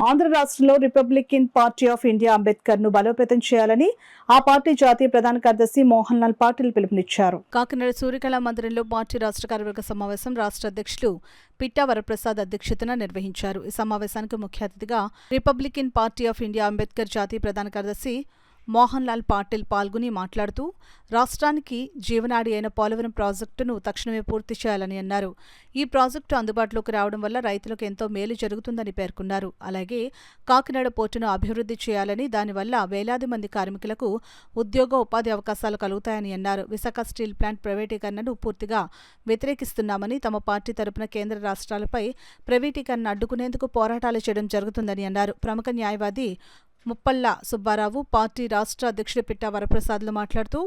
ఆంధ్ర రాష్ట్రంలో Republican party of India Ambedkar ను బలోపేతం చేయాలని ఆ పార్టీ జాతీయ ప్రధాన కార్యదర్శి మోహన్ లాల్ పాటిల్ పిలుపునిచ్చారు. కాకినాడ సూర్యకళా మందిరంలో పార్టీ రాష్ట్ర కార్యవర్గ సమావేశం రాష్ట్ర అధ్యక్షులు పిట్టా వరప్రసాద్ అధ్యక్షతన నిర్వహించారు. ఈ సమావేశానికి ముఖ్య అతిథిగా Republican party of India Ambedkar జాతీయ ప్రధాన కార్యదర్శి మోహన్ లాల్ పాటిల్ పాల్గొని మాట్లాడుతూ రాష్ట్రానికి జీవనాడి అయిన పోలవరం ప్రాజెక్టును తక్షణమే పూర్తి చేయాలని అన్నారు. ఈ ప్రాజెక్టు అందుబాటులోకి రావడం వల్ల రైతులకు ఎంతో మేలు జరుగుతుందని పేర్కొన్నారు. అలాగే కాకినాడ పోర్టును అభివృద్ధి చేయాలని, దానివల్ల వేలాది మంది కార్మికులకు ఉద్యోగ ఉపాధి అవకాశాలు కలుగుతాయని అన్నారు. విశాఖ స్టీల్ ప్లాంట్ ప్రైవేటీకరణను పూర్తిగా వ్యతిరేకిస్తున్నామని, తమ పార్టీ తరపున కేంద్ర రాష్ట్రాలపై ప్రైవేటీకరణ అడ్డుకునేందుకు పోరాటాలు చేయడం జరుగుతుందని అన్నారు. ప్రముఖ న్యాయవాది ముప్పల్ల సుబ్బారావు, పార్టీ రాష్ట్ర అధ్యక్షుడు పిట్టా వరప్రసాద్లు మాట్లాడుతూ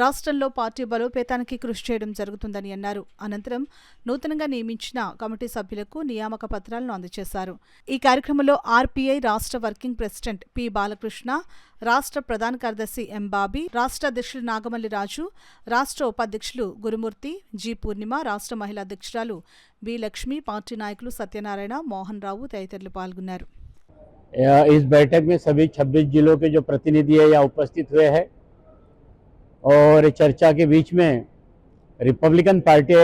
రాష్ట్రంలో పార్టీ బలోపేతానికి కృషి చేయడం జరుగుతుందని అన్నారు. అనంతరం నూతనంగా నియమించిన కమిటీ సభ్యులకు నియామక పత్రాలను అందజేశారు. ఈ కార్యక్రమంలో ఆర్పీఐ రాష్ట్ర వర్కింగ్ ప్రెసిడెంట్ పి బాలకృష్ణ, రాష్ట్ర ప్రధాన కార్యదర్శి ఎం బాబీ, రాష్ట్ర అధ్యక్షులు నాగమల్లి రాజు, రాష్ట్ర ఉపాధ్యక్షులు గురుమూర్తి, జి పూర్ణిమ, రాష్ట్ర మహిళా అధ్యక్షురాలు బి లక్ష్మి, పార్టీ నాయకులు సత్యనారాయణ, మోహన్ రావు తదితరులు పాల్గొన్నారు. इस बैठक में सभी 26 जिलों के जो प्रतिनिधि है यहाँ उपस्थित हुए हैं और चर्चा के बीच में रिपब्लिकन पार्टी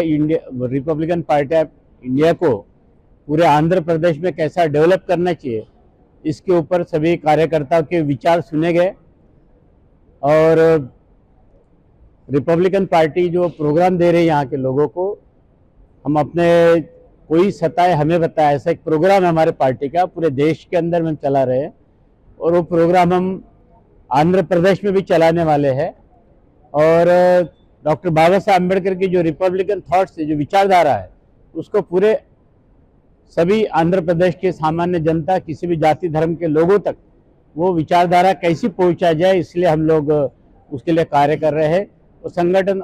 ऑफ इंडिया को पूरे आंध्र प्रदेश में कैसा डेवलप करना चाहिए, इसके ऊपर सभी कार्यकर्ताओं के विचार सुने गए और रिपब्लिकन पार्टी जो प्रोग्राम दे रही है यहाँ के लोगों को, हम अपने कोई सताए हमें बताया, ऐसा एक प्रोग्राम है हमारे पार्टी का, पूरे देश के अंदर में चला रहे हैं और वो प्रोग्राम हम आंध्र प्रदेश में भी चलाने वाले हैं। और डॉक्टर बाबा साहब अम्बेडकर की जो रिपब्लिकन थॉट्स है, जो विचारधारा है, उसको पूरे सभी आंध्र प्रदेश के सामान्य जनता, किसी भी जाति धर्म के लोगों तक वो विचारधारा कैसी पहुंचा जाए, इसलिए हम लोग उसके लिए कार्य कर रहे हैं और संगठन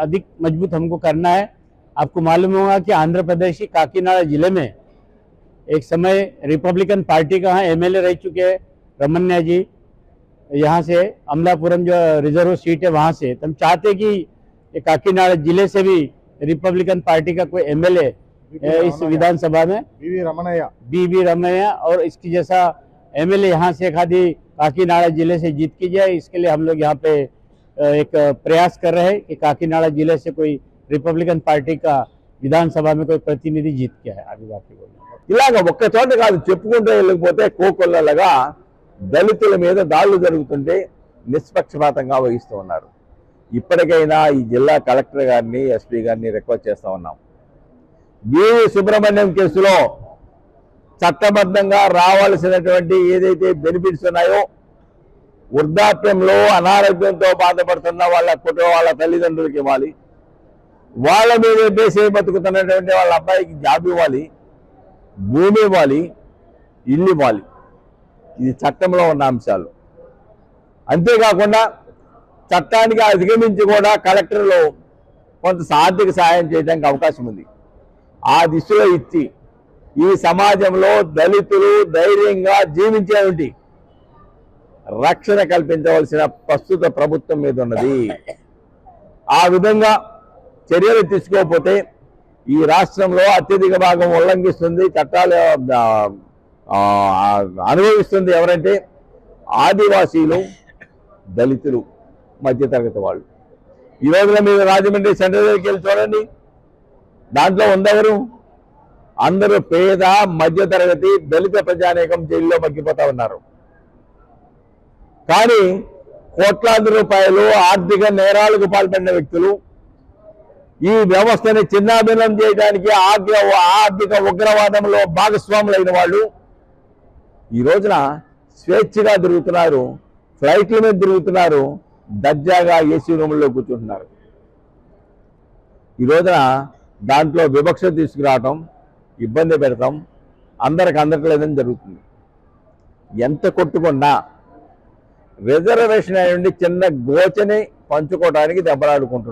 अधिक मजबूत हमको करना है। आपको मालूम होगा कि आंध्र प्रदेश के काकीनाडा जिले में एक समय रिपब्लिकन पार्टी का एमएलए रह चुके हैं रमन्या जी, यहाँ से अमलापुरम जो रिजर्व सीट है वहाँ से। तो हम चाहते कि काकीनाडा जिले से भी रिपब्लिकन पार्टी का कोई एमएलए इस विधानसभा में बीबी रमैया और इसकी जैसा एमएलए यहाँ से खादी काकीनाडा जिले से जीत की जाए, इसके लिए हम लोग यहाँ पे एक प्रयास कर रहे हैं कि काकीनाडा जिले से कोई रिपब्लिकन पार्टी का विधानसभा में कोई प्रतिनिधि जीत गया है। अभी बाकी ఇలాగ ఒక్క చోట కాదు, చెప్పుకుంటూ వెళ్ళకపోతే కోకొల్లలుగా దళితుల మీద దాడులు జరుగుతుంటే నిష్పక్షపాతంగా వహిస్తూ ఉన్నారు. ఇప్పటికైనా ఈ జిల్లా కలెక్టర్ గారిని, ఎస్పీ గారిని రిక్వెస్ట్ చేస్తూ ఉన్నాం, బివి సుబ్రహ్మణ్యం కేసులో చట్టబద్ధంగా రావాల్సినటువంటి ఏదైతే బెనిఫిట్స్ ఉన్నాయో, వృద్ధాప్యంలో అనారోగ్యంతో బాధపడుతున్న వాళ్ళ తల్లిదండ్రులకి ఇవ్వాలి, వాళ్ళ మీద బేసే బతుకుతున్నటువంటి వాళ్ళ అబ్బాయికి జాబ్ ఇవ్వాలి, భూమి ఇవ్వాలి, ఇల్లు ఇవ్వాలి. ఇది చట్టంలో ఉన్న అంశాలు. అంతేకాకుండా చట్టానికి అధిగమించి కూడా కలెక్టర్లు కొంత ఆర్థిక సహాయం చేయడానికి అవకాశం ఉంది. ఆ దిశలో ఇచ్చి ఈ సమాజంలో దళితులు ధైర్యంగా జీవించేటువంటి రక్షణ కల్పించవలసిన ప్రస్తుత ప్రభుత్వం మీద ఉన్నది. ఆ విధంగా చర్యలు తీసుకోకపోతే ఈ రాష్ట్రంలో అత్యధిక భాగం ఉల్లంఘిస్తుంది, చట్టాలు అనుభవిస్తుంది ఎవరంటే ఆదివాసీలు, దళితులు, మధ్యతరగతి వాళ్ళు. ఈ రోజున మీరు రాజమండ్రి సెంటర్ దగ్గరికి వెళ్ళి చూడండి, దాంట్లో ఉందెవరు? అందరూ పేద, మధ్యతరగతి, దళిత ప్రజానీకం జైల్లో మగ్గిపోతా ఉన్నారు. కానీ కోట్లాది రూపాయలు ఆర్థిక నేరాలకు పాల్పడిన వ్యక్తులు, ఈ వ్యవస్థని చిన్నాభిన్నం చేయడానికి ఆర్థిక ఉగ్రవాదంలో భాగస్వాములైన వాళ్ళు ఈ రోజున స్వేచ్ఛగా తిరుగుతున్నారు, ఫ్లైట్ల మీద తిరుగుతున్నారు, దర్జాగా ఏసీ రూముల్లో కూర్చుంటున్నారు. ఈ రోజున దాంట్లో వివక్ష తీసుకురావటం, ఇబ్బంది పెడతాం, అందరికి అందట్లేదని జరుగుతుంది. ఎంత కొట్టుకున్నా రిజర్వేషన్ అయ్యండి చిన్న గోచని పంచుకోవడానికి దెబ్బలాడుకుంటున్నారు.